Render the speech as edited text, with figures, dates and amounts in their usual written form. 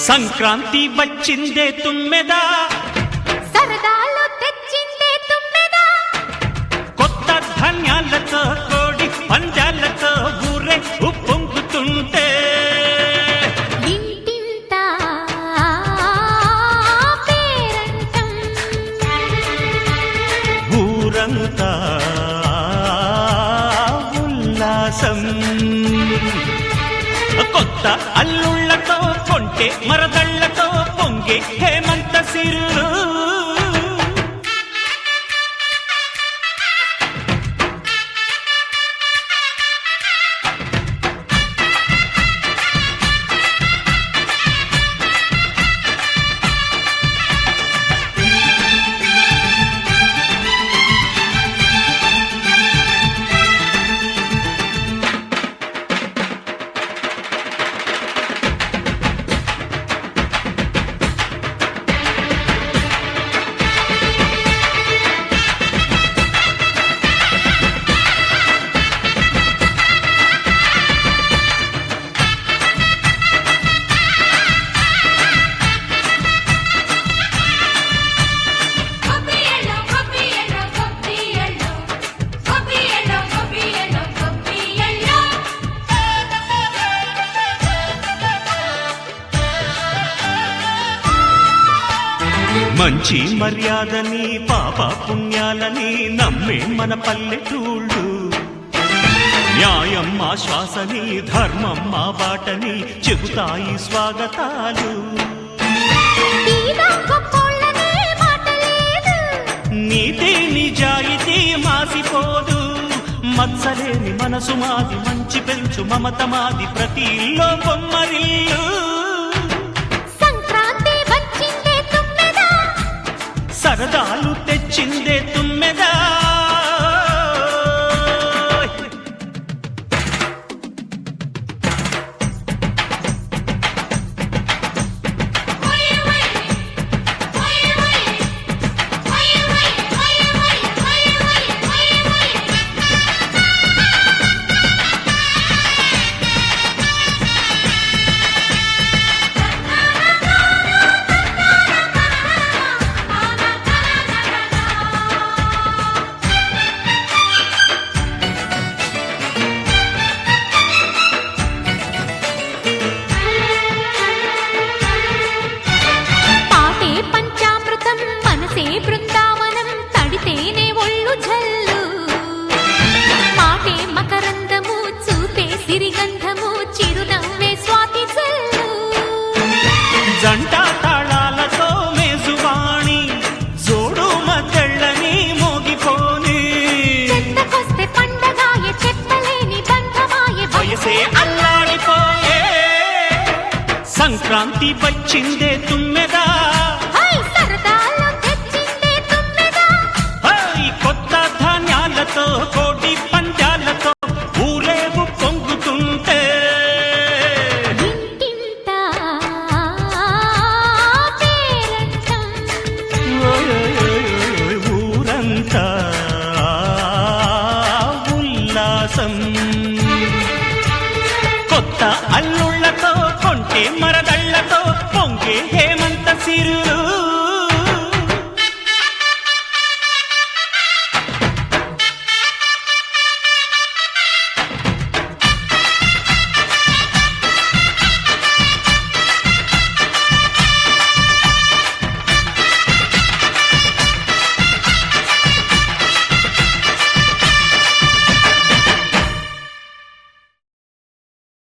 సంక్రాంతి వచ్చిందే తుమ్మెదా, సరదాలు తెచ్చిందే తుమ్మెదా, కొత్త ధాన్యాలతో కోడి పంజాలతో ఊరే ఉప్పొంగుతుంటే ఇంటింతా పేరంటం, ఊరంతా ఉల్లాసం. కొత్త అల్లుళ్లతో కొంటే మరదళ్లతో పొంగే హేమంత సిరులు. మంచి మర్యాదని పాప పుణ్యాలని నమ్మే మన పల్లెటూళ్ళు, న్యాయం మా శ్వాసని ధర్మం మా బాటని చెబుతాయి స్వాగతాలు. నీతి నిజాయితీ మాసిపోదు, మత్సలేని మనసు మాది, మంచి పెంచు మమత మాది, ప్రతి ఇల్లో బొమ్మరిల్లు. సరదాలు తెచ్చిందే తుమ్మెదా, బృందావనం తడితేనే ఒళ్ళు జల్లు, పాటే మకరందము చూపే సిరిగంధము, చిరునవ్వే స్వాతి జల్లు. జంట తాళాలతో మేజువాణి జోడు మద్దళ్ళని మోగిపోని, చెత్తకొస్తే పండగాయ చెప్పలేని బంధమాయ, వయసే అల్లాడిపోయే. సంక్రాంతి వచ్చిందే తుమ్మెదా, కోటి పంజాలతో ఊరేగు పొంగుతుంటే ఇంటింతా పేరంటం, ఊరంతా ఉల్లాసం. కొత్త అల్లుళ్లతో కొంటే మర